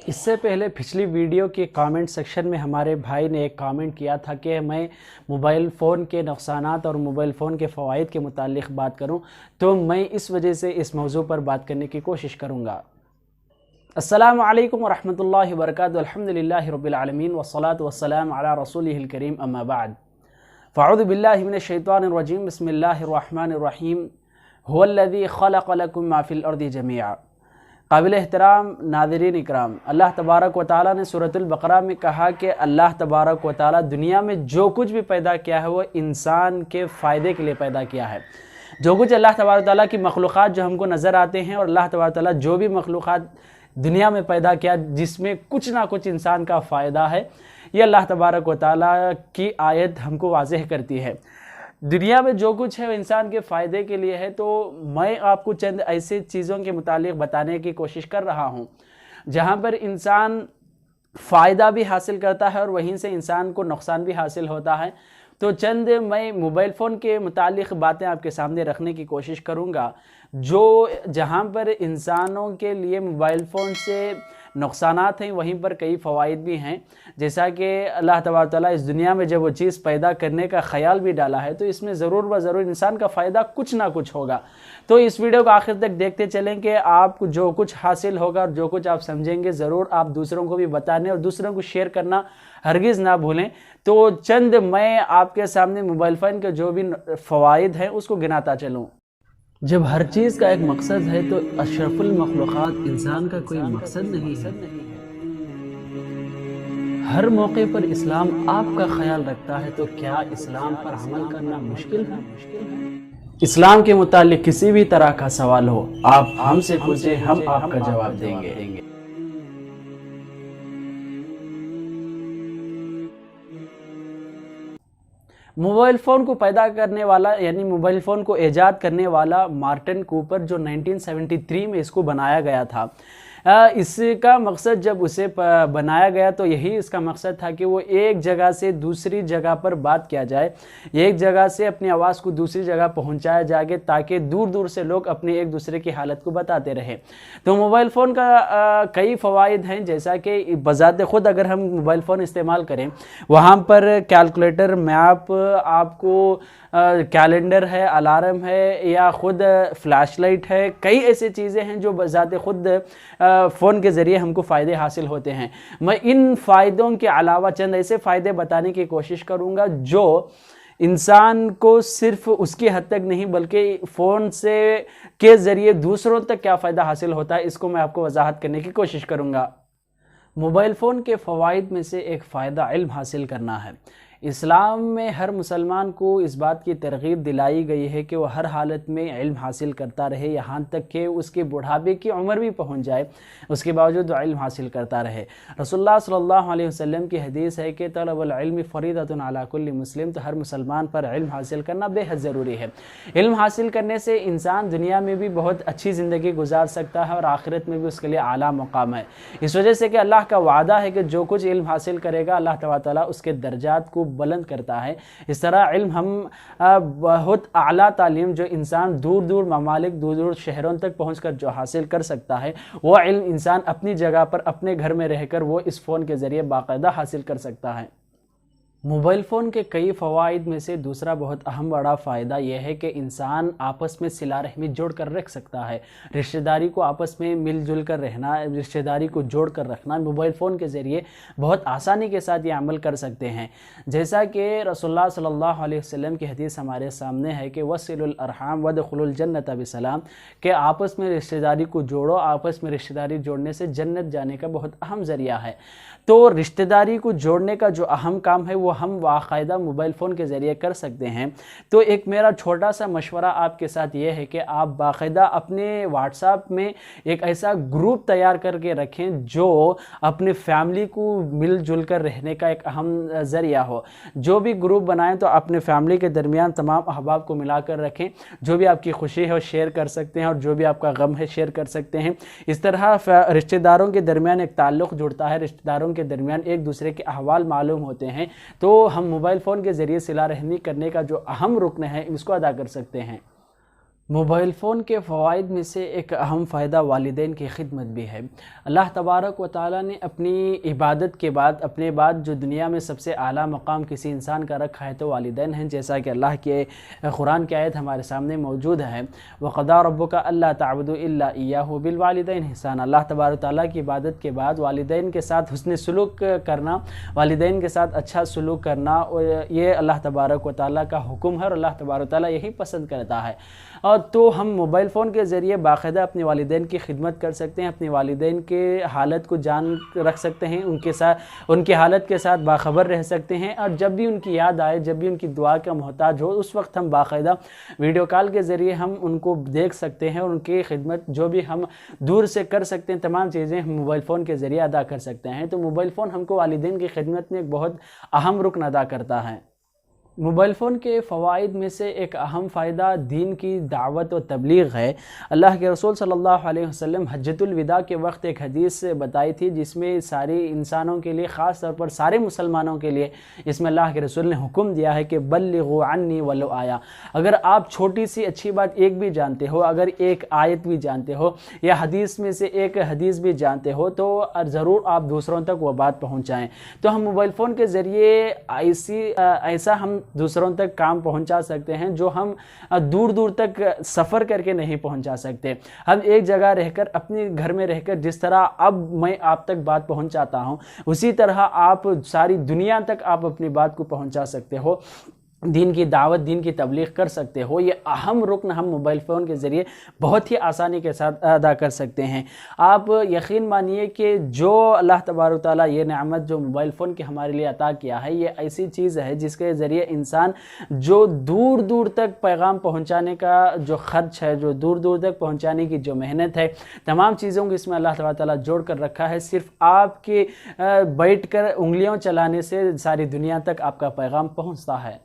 اس سے پہلے پچھلی ویڈیو کے کامنٹ سیکشن میں ہمارے بھائی نے ایک کامنٹ کیا تھا کہ میں موبائل فون کے نقصانات اور موبائل فون کے فوائد کے متعلق بات کروں، تو میں اس وجہ سے اس موضوع پر بات کرنے کی کوشش کروں گا۔ السلام علیکم ورحمۃ اللہ وبرکاتہ۔ الحمدللہ رب العالمین والصلاة والسلام علی رسولہ الکریم، اما بعد فاعوذ باللہ من الشیطان الرجیم، بسم اللہ الرحمن الرحیم۔ هو الذی خلق لکم ما فی الارض جمیعا۔ قابل احترام ناظرین اکرام، اللہ تبارک و تعالیٰ نے سورۃ البقرہ میں کہا کہ اللہ تبارک و تعالیٰ دنیا میں جو کچھ بھی پیدا کیا ہے وہ انسان کے فائدے کے لیے پیدا کیا ہے۔ جو کچھ اللہ تبارک و تعالیٰ کی مخلوقات جو ہم کو نظر آتے ہیں، اور اللہ تبارک و تعالیٰ جو بھی مخلوقات دنیا میں پیدا کیا جس میں کچھ نہ کچھ انسان کا فائدہ ہے، یہ اللہ تبارک و تعالیٰ کی آیت ہم کو واضح کرتی ہے۔ دنیا میں جو کچھ ہے وہ انسان کے فائدے کے لیے ہے، تو میں آپ کو چند ایسے چیزوں کے متعلق بتانے کی کوشش کر رہا ہوں جہاں پر انسان فائدہ بھی حاصل کرتا ہے اور وہیں سے انسان کو نقصان بھی حاصل ہوتا ہے۔ تو چند میں موبائل فون کے متعلق باتیں آپ کے سامنے رکھنے کی کوشش کروں گا، جہاں پر انسانوں کے لیے موبائل فون سے نقصانات ہیں وہیں پر کئی فوائد بھی ہیں۔ جیسا کہ اللہ تبارک و تعالیٰ اس دنیا میں جب وہ چیز پیدا کرنے کا خیال بھی ڈالا ہے تو اس میں ضرور و ضرور انسان کا فائدہ کچھ نہ کچھ ہوگا۔ تو اس ویڈیو کو آخر تک دیکھتے چلیں کہ آپ کو جو کچھ حاصل ہوگا اور جو کچھ آپ سمجھیں گے ضرور آپ دوسروں کو بھی بتانے اور دوسروں کو شیئر کرنا ہرگز نہ بھولیں۔ تو چند میں آپ کے سامنے موبائل فون کے جو بھی فوائد ہیں اس کو گناتا چلوں۔ جب ہر چیز کا ایک مقصد ہے تو اشرف المخلوقات انسان کا کوئی مقصد نہیں ہے۔ ہر موقع پر اسلام آپ کا خیال رکھتا ہے، تو کیا اسلام پر عمل کرنا مشکل ہے؟ اسلام کے متعلق کسی بھی طرح کا سوال ہو، آپ ہم سے پوچھیں، ہم آپ کا جواب دیں گے۔ موبائل فون کو پیدا کرنے والا یعنی موبائل فون کو ایجاد کرنے والا مارٹن کوپر، جو 1973 میں اس کو بنایا گیا تھا، اس کا مقصد جب اسے بنایا گیا تو یہی اس کا مقصد تھا کہ وہ ایک جگہ سے دوسری جگہ پر بات کیا جائے، ایک جگہ سے اپنی آواز کو دوسری جگہ پہنچایا جائے تاکہ دور دور سے لوگ اپنے ایک دوسرے کی حالت کو بتاتے رہیں۔ تو موبائل فون کا کئی فوائد ہیں، جیسا کہ بذات خود اگر ہم موبائل فون استعمال کریں وہاں پر کیلکولیٹر، میپ، آپ کو کیلنڈر ہے، الارم ہے، یا خود فلیش لائٹ ہے، کئی ایسی چیزیں ہیں جو بذات خود فون کے ذریعے ہم کو فائدے حاصل ہوتے ہیں۔ میں ان فائدوں کے علاوہ چند ایسے فائدے بتانے کی کوشش کروں گا جو انسان کو صرف اس کی حد تک نہیں بلکہ فون کے ذریعے دوسروں تک کیا فائدہ حاصل ہوتا ہے، اس کو میں آپ کو وضاحت کرنے کی کوشش کروں گا۔ موبائل فون کے فوائد میں سے ایک فائدہ علم حاصل کرنا ہے۔ اسلام میں ہر مسلمان کو اس بات کی ترغیب دلائی گئی ہے کہ وہ ہر حالت میں علم حاصل کرتا رہے، یہاں تک کہ اس کے بڑھاپے کی عمر بھی پہنچ جائے، اس کے باوجود وہ علم حاصل کرتا رہے۔ رسول اللہ صلی اللہ علیہ وسلم کی حدیث ہے کہ طلب العلم فریضۃ علی کل مسلم، تو ہر مسلمان پر علم حاصل کرنا بے حد ضروری ہے۔ علم حاصل کرنے سے انسان دنیا میں بھی بہت اچھی زندگی گزار سکتا ہے اور آخرت میں بھی اس کے لیے اعلیٰ مقام ہے، اس وجہ سے کہ اللہ کا وعدہ ہے کہ جو کچھ علم حاصل کرے گا اللہ تعالیٰ اس کے درجات کو بلند کرتا ہے۔ اس طرح علم ہم بہت اعلیٰ تعلیم جو انسان دور دور ممالک، دور دور شہروں تک پہنچ کر جو حاصل کر سکتا ہے، وہ علم انسان اپنی جگہ پر اپنے گھر میں رہ کر وہ اس فون کے ذریعے باقاعدہ حاصل کر سکتا ہے۔ موبائل فون کے کئی فوائد میں سے دوسرا بہت اہم بڑا فائدہ یہ ہے کہ انسان آپس میں صلہ رحمی جوڑ کر رکھ سکتا ہے، رشتہ داری کو آپس میں مل جل کر رہنا، رشتہ داری کو جوڑ کر رکھنا موبائل فون کے ذریعے بہت آسانی کے ساتھ یہ عمل کر سکتے ہیں۔ جیسا کہ رسول اللہ صلی اللہ علیہ وسلم کی حدیث ہمارے سامنے ہے کہ وصلوا الارحام وادخلوا الجنۃ بسلام، کہ آپس میں رشتہ داری کو جوڑو، آپس میں رشتہ داری جوڑنے سے جنت جانے کا بہت اہم ذریعہ ہے۔ تو رشتہ داری کو جوڑنے کا جو اہم کام ہے وہ ہم باقاعدہ موبائل فون کے ذریعے کر سکتے ہیں۔ تو ایک میرا چھوٹا سا مشورہ آپ کے ساتھ یہ ہے کہ آپ باقاعدہ اپنے واٹس ایپ میں ایک ایسا گروپ تیار کر کے رکھیں جو اپنے فیملی کو مل جل کر رہنے کا ایک اہم ذریعہ ہو۔ جو بھی گروپ بنائیں تو اپنے فیملی کے درمیان تمام احباب کو ملا کر رکھیں، جو بھی آپ کی خوشی ہے وہ شیئر کر سکتے ہیں اور جو بھی آپ کا غم ہے شیئر کر سکتے ہیں۔ اس طرح رشتہ داروں کے درمیان ایک تعلق جڑتا ہے، رشتہ داروں کے درمیان ایک دوسرے کے احوال معلوم ہوتے ہیں، تو ہم موبائل فون کے ذریعے صلہ رحمی کرنے کا جو اہم رکن ہے اس کو ادا کر سکتے ہیں۔ موبائل فون کے فوائد میں سے ایک اہم فائدہ والدین کی خدمت بھی ہے۔ اللہ تبارک و تعالیٰ نے اپنی عبادت کے بعد اپنے بعد جو دنیا میں سب سے اعلیٰ مقام کسی انسان کا رکھا ہے تو والدین ہیں، جیسا کہ اللہ کے قرآن کی آیت ہمارے سامنے موجود ہے، وَقَضَىٰ رَبُّكَ أَلَّا تَعْبُدُوا إِلَّا إِيَّاهُ وَبِالْوَالِدَيْنِ إِحْسَانًا۔ اللہ تبارک و تعالیٰ کی عبادت کے بعد والدین کے ساتھ حسن سلوک کرنا، والدین کے ساتھ اچھا سلوک کرنا، اور یہ اللہ تبارک و تعالیٰ کا حکم ہے اور اللہ تبارک و تعالیٰ یہی پسند کرتا ہے۔ اور تو ہم موبائل فون کے ذریعے باقاعدہ اپنے والدین کی خدمت کر سکتے ہیں، اپنے والدین کے حالت کو جان رکھ سکتے ہیں، ان کی حالت کے ساتھ باخبر رہ سکتے ہیں، اور جب بھی ان کی یاد آئے، جب بھی ان کی دعا کا محتاج ہو، اس وقت ہم باقاعدہ ویڈیو کال کے ذریعے ہم ان کو دیکھ سکتے ہیں، اور ان کی خدمت جو بھی ہم دور سے کر سکتے ہیں تمام چیزیں ہم موبائل فون کے ذریعے ادا کر سکتے ہیں۔ تو موبائل فون ہم کو والدین کی خدمت میں ایک بہت اہم رکن ادا کرتا ہے۔ موبائل فون کے فوائد میں سے ایک اہم فائدہ دین کی دعوت و تبلیغ ہے۔ اللہ کے رسول صلی اللہ علیہ وسلم حجۃ الوداع کے وقت ایک حدیث بتائی تھی، جس میں سارے انسانوں کے لیے، خاص طور پر سارے مسلمانوں کے لیے، اس میں اللہ کے رسول نے حکم دیا ہے کہ بلغوا عنی ولو آیا۔ اگر آپ چھوٹی سی اچھی بات ایک بھی جانتے ہو، اگر ایک آیت بھی جانتے ہو یا حدیث میں سے ایک حدیث بھی جانتے ہو، تو ضرور آپ دوسروں تک وہ بات پہنچائیں۔ تو ہم موبائل فون کے ذریعے ایسا ہم دوسروں تک کام پہنچا سکتے ہیں جو ہم دور دور تک سفر کر کے نہیں پہنچا سکتے۔ ہم ایک جگہ رہ کر، اپنے گھر میں رہ کر، جس طرح اب میں آپ تک بات پہنچاتا ہوں، اسی طرح آپ ساری دنیا تک آپ اپنی بات کو پہنچا سکتے ہو، دین کی دعوت، دین کی تبلیغ کر سکتے ہو۔ یہ اہم رکن ہم موبائل فون کے ذریعے بہت ہی آسانی کے ساتھ ادا کر سکتے ہیں۔ آپ یقین مانیے کہ جو اللہ تبارک و تعالیٰ یہ نعمت جو موبائل فون کی ہمارے لیے عطا کیا ہے، یہ ایسی چیز ہے جس کے ذریعے انسان جو دور دور تک پیغام پہنچانے کا جو خرچ ہے، جو دور دور تک پہنچانے کی جو محنت ہے، تمام چیزوں کو اس میں اللہ تبارک و تعالیٰ جوڑ کر رکھا ہے۔ صرف آپ کے بیٹھ کر انگلیوں چلانے سے ساری دنیا تک آپ کا پیغام پہنچتا ہے۔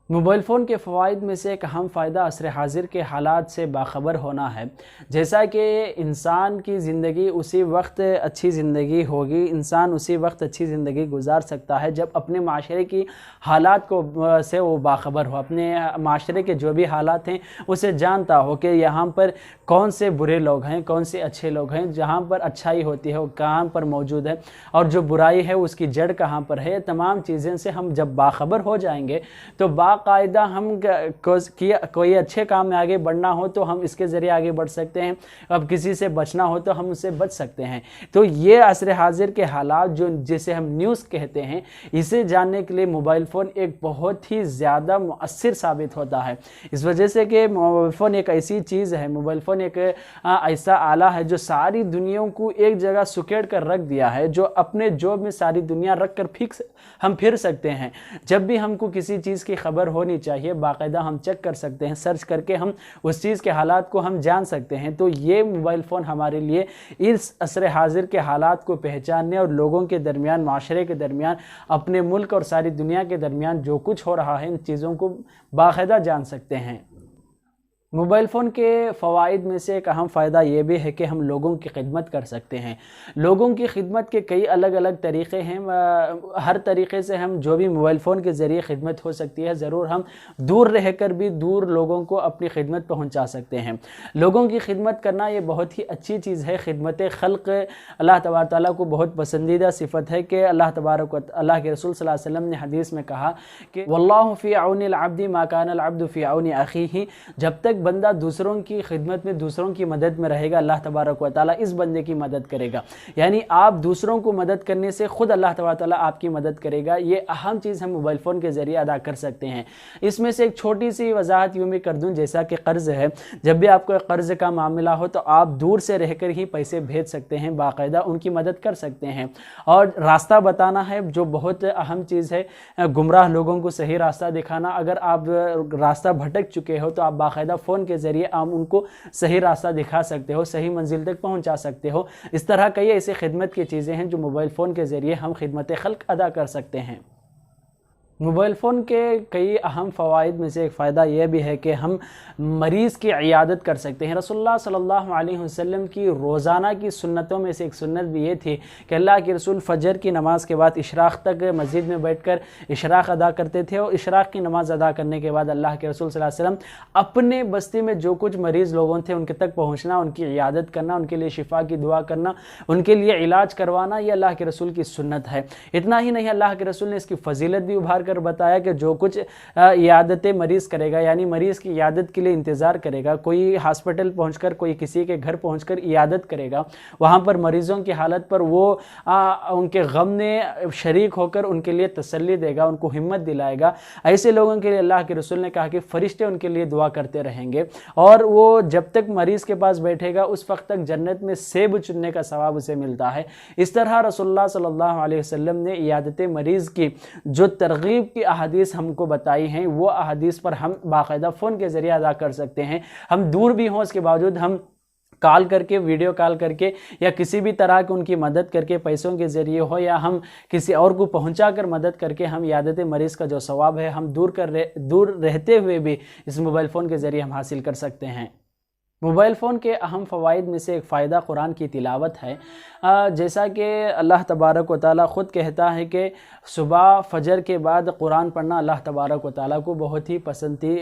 موبائل فون کے فوائد میں سے ایک اہم فائدہ عصر حاضر کے حالات سے باخبر ہونا ہے۔ جیسا کہ انسان کی زندگی اسی وقت اچھی زندگی ہوگی، انسان اسی وقت اچھی زندگی گزار سکتا ہے جب اپنے معاشرے کی حالات سے وہ باخبر ہو، اپنے معاشرے کے جو بھی حالات ہیں اسے جانتا ہو کہ یہاں پر کون سے برے لوگ ہیں، کون سے اچھے لوگ ہیں، جہاں پر اچھائی ہوتی ہے وہ کہاں پر موجود ہے، اور جو برائی ہے اس کی جڑ کہاں پر ہے۔ تمام چیزیں سے ہم جب باخبر ہو جائیں گے تو باقاعدہ ہم کوئی اچھے کام میں آگے بڑھنا ہو تو ہم اس کے ذریعے آگے بڑھ سکتے ہیں، اب کسی سے بچنا ہو تو ہم اس سے بچ سکتے ہیں۔ تو یہ عصر حاضر کے حالات جسے ہم نیوز کہتے ہیں، اسے جاننے کے لیے موبائل فون ایک بہت ہی زیادہ مؤثر ثابت ہوتا ہے، اس وجہ سے کہ موبائل فون ایک ایسی چیز ہے، موبائل فون ایک ایسا آلہ ہے جو ساری دنیا کو ایک جگہ سکیڑ کر رکھ دیا ہے، جو اپنے جوب میں ساری دنیا رکھ کر ہم پھر سکتے ہیں۔ جب بھی ہم کو کسی چیز کی خبر ہونی چاہیے، باقاعدہ ہم چیک کر سکتے ہیں، سرچ کر کے ہم اس چیز کے حالات کو ہم جان سکتے ہیں۔ تو یہ موبائل فون ہمارے لیے اس عصر حاضر کے حالات کو پہچاننے اور لوگوں کے درمیان، معاشرے کے درمیان، اپنے ملک اور ساری دنیا کے درمیان جو کچھ ہو رہا ہے، ان چیزوں کو باقاعدہ جان سکتے ہیں۔ موبائل فون کے فوائد میں سے ایک اہم فائدہ یہ بھی ہے کہ ہم لوگوں کی خدمت کر سکتے ہیں۔ لوگوں کی خدمت کے کئی الگ الگ طریقے ہیں، ہر طریقے سے ہم جو بھی موبائل فون کے ذریعے خدمت ہو سکتی ہے، ضرور ہم دور رہ کر بھی دور لوگوں کو اپنی خدمت پہنچا سکتے ہیں۔ لوگوں کی خدمت کرنا یہ بہت ہی اچھی چیز ہے۔ خدمت خلق اللہ تبارک تعالیٰ کو بہت پسندیدہ صفت ہے کہ اللہ کے رسول صلی اللہ علیہ وسلم نے حدیث میں کہا کہ واللہ فی عون العبد ما کان العبد فی عون اخیہ، جب تک بندہ دوسروں کی خدمت میں، دوسروں کی مدد میں رہے گا، اللہ تبارک و تعالیٰ اس بندے کی مدد کرے گا۔ یعنی آپ دوسروں کو مدد کرنے سے خود اللہ تبارک و تعالیٰ آپ کی مدد کرے گا۔ یہ اہم چیز ہم موبائل فون کے ذریعے ادا کر سکتے ہیں۔ اس میں سے ایک چھوٹی سی وضاحت یوں بھی کر دوں، جیسا کہ قرض ہے، جب بھی آپ کو قرض کا معاملہ ہو تو آپ دور سے رہ کر ہی پیسے بھیج سکتے ہیں، باقاعدہ ان کی مدد کر سکتے ہیں۔ اور راستہ بتانا ہے جو بہت اہم چیز ہے، گمراہ لوگوں کو صحیح راستہ دکھانا۔ اگر آپ راستہ بھٹک چکے ہو تو آپ باقاعدہ فون کے ذریعے آپ ان کو صحیح راستہ دکھا سکتے ہو، صحیح منزل تک پہنچا سکتے ہو۔ اس طرح کئی ایسی خدمت کی چیزیں ہیں جو موبائل فون کے ذریعے ہم خدمت خلق ادا کر سکتے ہیں۔ موبائل فون کے کئی اہم فوائد میں سے ایک فائدہ یہ بھی ہے کہ ہم مریض کی عیادت کر سکتے ہیں۔ رسول اللہ صلی اللہ علیہ وسلم کی روزانہ کی سنتوں میں سے ایک سنت بھی یہ تھی کہ اللہ کے رسول فجر کی نماز کے بعد اشراق تک مسجد میں بیٹھ کر اشراق ادا کرتے تھے، اور اشراق کی نماز ادا کرنے کے بعد اللہ کے رسول صلی اللہ علیہ وسلم اپنے بستی میں جو کچھ مریض لوگوں تھے ان کے تک پہنچنا، ان کی عیادت کرنا، ان کے لیے شفا کی دعا کرنا، ان کے لیے علاج کروانا، یہ اللہ کے رسول کی سنت ہے۔ اتنا ہی نہیں، اللہ کے رسول نے اس کی فضیلت بھی ابھار کر بتایا کہ جو کچھ عیادت مریض کرے گا، یعنی مریض کی عیادت کے لیے انتظار کرے گا، کوئی ہاسپٹل پہنچ کر، کوئی کسی کے گھر پہنچ کر عیادت کرے گا، وہاں پر مریضوں کی حالت پر وہ ان کے غم میں شریک ہو کر ان کے لیے تسلی دے گا، ان کو ہمت دلائے گا، ایسے لوگوں کے لیے اللہ کے رسول نے کہا کہ فرشتے ان کے لیے دعا کرتے رہیں گے، اور وہ جب تک مریض کے پاس بیٹھے گا اس وقت تک جنت میں سیب چننے کا ثواب اسے ملتا ہے۔ اس طرح رسول اللہ صلی اللہ علیہ وسلم نے عیادت مریض کی جو ترغیب کی احادیث ہم کو بتائی ہیں، وہ احادیث پر ہم باقاعدہ فون کے ذریعے ادا کر سکتے ہیں۔ ہم دور بھی ہوں، اس کے باوجود ہم کال کر کے، ویڈیو کال کر کے، یا کسی بھی طرح کی ان کی مدد کر کے، پیسوں کے ذریعے ہو یا ہم کسی اور کو پہنچا کر مدد کر کے، ہم عیادت مریض کا جو ثواب ہے ہم دور رہتے ہوئے بھی اس موبائل فون کے ذریعے ہم حاصل کر سکتے ہیں۔ موبائل فون کے اہم فوائد میں سے ایک فائدہ قرآن کی تلاوت ہے۔ جیسا کہ اللہ تبارک و تعالیٰ خود کہتا ہے کہ صبح فجر کے بعد قرآن پڑھنا اللہ تبارک و تعالیٰ کو بہت ہی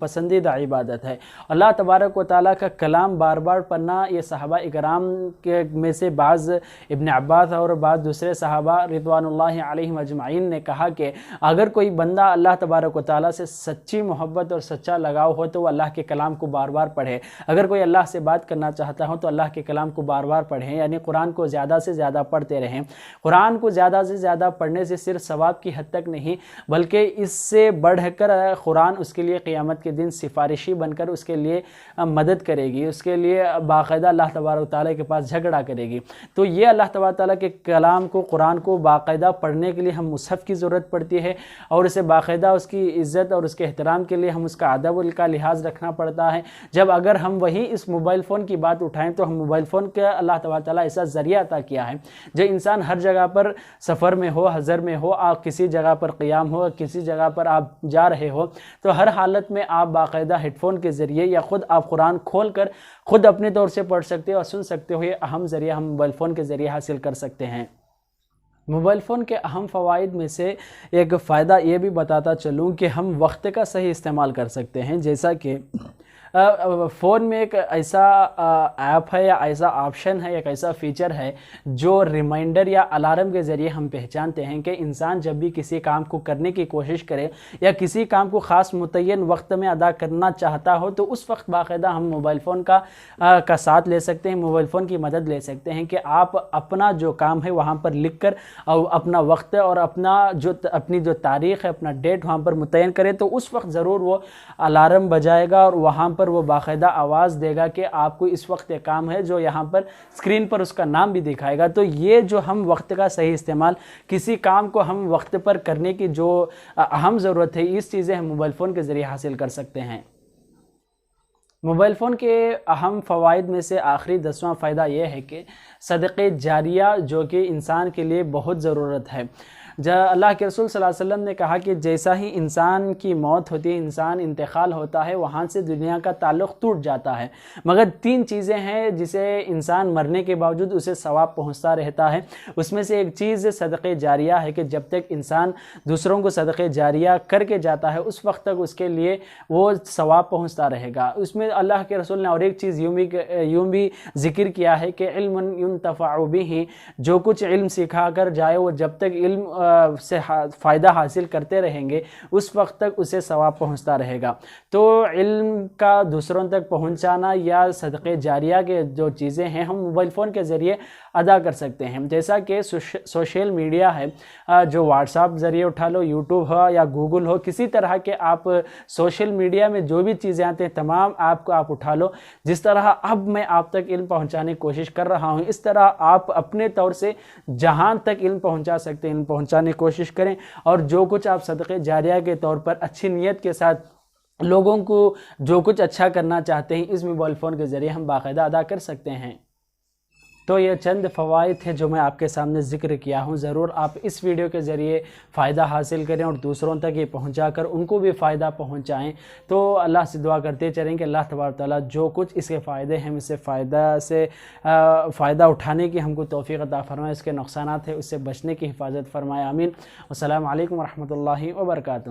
پسندیدہ عبادت ہے۔ اللہ تبارک و تعالیٰ کا کلام بار بار پڑھنا، یہ صحابہ اکرام کے میں سے بعض، ابن عباس اور بعض دوسرے صحابہ رضوان اللہ علیہم اجمعین نے کہا کہ اگر کوئی بندہ اللہ تبارک و تعالیٰ سے سچی محبت اور سچا لگاؤ ہو تو وہ اللہ کے کلام کو بار بار پڑھے۔ اگر کوئی اللہ سے بات کرنا چاہتا ہوں تو اللہ کے کلام کو بار بار پڑھیں، یعنی قرآن کو زیادہ سے زیادہ پڑھتے رہیں۔ قرآن کو زیادہ سے زیادہ پڑھنے سے صرف ثواب کی حد تک نہیں، بلکہ اس سے بڑھ کر قرآن اس کے لیے قیامت کے دن سفارشی بن کر اس کے لیے مدد کرے گی، اس کے لیے باقاعدہ اللہ تبارک و تعالیٰ کے پاس جھگڑا کرے گی۔ تو یہ اللہ تبارک و تعالیٰ کے کلام کو، قرآن کو باقاعدہ پڑھنے کے لیے ہم مصحف کی ضرورت پڑتی ہے، اور اسے باقاعدہ اس کی عزت اور اس کے احترام کے لیے ہم اس کا ادب کا لحاظ رکھنا پڑتا ہے۔ جب اگر ہم وہی اس موبائل فون کی بات اٹھائیں تو ہم موبائل فون کا اللہ تبارک و تعالیٰ ایسا ذریعہ عطا کیا ہے، جو انسان ہر جگہ پر سفر میں ہو، حضر میں ہو، آپ کسی جگہ پر قیام ہو، کسی جگہ پر آپ جا رہے ہو، تو ہر حالت میں آپ باقاعدہ ہیڈ فون کے ذریعے یا خود آپ قرآن کھول کر خود اپنے طور سے پڑھ سکتے ہو اور سن سکتے ہو۔ یہ اہم ذریعہ ہم موبائل فون کے ذریعے حاصل کر سکتے ہیں۔ موبائل فون کے اہم فوائد میں سے ایک فائدہ یہ بھی بتاتا چلوں کہ ہم وقت کا صحیح استعمال کر سکتے ہیں، جیسا کہ فون میں ایک ایسا ایپ ہے یا ایسا آپشن ہے، ایک ایسا فیچر ہے جو ریمائنڈر یا الارم کے ذریعے ہم پہچانتے ہیں کہ انسان جب بھی کسی کام کو کرنے کی کوشش کرے یا کسی کام کو خاص متعین وقت میں ادا کرنا چاہتا ہو تو اس وقت باقاعدہ ہم موبائل فون کا ساتھ لے سکتے ہیں، موبائل فون کی مدد لے سکتے ہیں کہ آپ اپنا جو کام ہے وہاں پر لکھ کر اور اپنا وقت اور اپنی جو تاریخ ہے، اپنا ڈیٹ وہاں پر متعین کرے تو اس وقت ضرور وہ الارم بجائے گا اور وہاں پر وہ باقاعدہ آواز دے گا کہ آپ کو اس وقت ایک کام ہے، جو یہاں پر اسکرین پر اس کا نام بھی دکھائے گا۔ تو یہ جو ہم وقت کا صحیح استعمال، کسی کام کو ہم وقت پر کرنے کی جو اہم ضرورت ہے، اس چیزیں ہم موبائل فون کے ذریعے حاصل کر سکتے ہیں۔ موبائل فون کے اہم فوائد میں سے آخری 10واں فائدہ یہ ہے کہ صدقہ جاریہ، جو کہ انسان کے لیے بہت ضرورت ہے۔ اللہ کے رسول صلی اللہ علیہ وسلم نے کہا کہ جیسا ہی انسان کی موت ہوتی ہے، انسان انتقال ہوتا ہے، وہاں سے دنیا کا تعلق ٹوٹ جاتا ہے، مگر 3 چیزیں ہیں جسے انسان مرنے کے باوجود اسے ثواب پہنچتا رہتا ہے۔ اس میں سے ایک چیز صدقہ جاریہ ہے کہ جب تک انسان دوسروں کو صدقہ جاریہ کر کے جاتا ہے اس وقت تک اس کے لیے وہ ثواب پہنچتا رہے گا۔ اس میں اللہ کے رسول نے اور ایک چیز یوں بھی ذکر کیا ہے کہ علم ينتفع به، جو کچھ علم سکھا کر جائے وہ جب تک علم سے فائدہ حاصل کرتے رہیں گے اس وقت تک اسے ثواب پہنچتا رہے گا۔ تو علم کا دوسروں تک پہنچانا یا صدقہ جاریہ کے جو چیزیں ہیں ہم موبائل فون کے ذریعے ادا کر سکتے ہیں، جیسا کہ سوشل میڈیا ہے، جو واٹس ایپ ذریعے اٹھا لو، یوٹیوب ہو یا گوگل ہو، کسی طرح کے آپ سوشل میڈیا میں جو بھی چیزیں آتے ہیں تمام ایپ کو آپ اٹھا لو۔ جس طرح اب میں آپ تک علم پہنچانے کی کوشش کر رہا ہوں، اس طرح آپ اپنے طور سے جہاں تک علم پہنچا سکتے ہیں علم پہنچانے کی کوشش کریں، اور جو کچھ آپ صدقہ جاریہ کے طور پر اچھی نیت کے ساتھ لوگوں کو جو کچھ اچھا کرنا چاہتے ہیں اس موبائل فون کے ذریعے ہم باقاعدہ ادا کر سکتے ہیں۔ تو یہ چند فوائد تھے جو میں آپ کے سامنے ذکر کیا ہوں. ضرور آپ اس ویڈیو کے ذریعے فائدہ حاصل کریں اور دوسروں تک یہ پہنچا کر ان کو بھی فائدہ پہنچائیں. تو اللہ سے دعا کرتے چلیں کہ اللہ تبارک تعالیٰ جو کچھ اس کے فائدے ہیں اس سے فائدہ اٹھانے کی ہم کو توفیق عطا فرمائے، اس کے نقصانات ہیں اس سے بچنے کی حفاظت فرمائے. آمین. السلام علیکم ورحمۃ اللہ وبرکاتہ.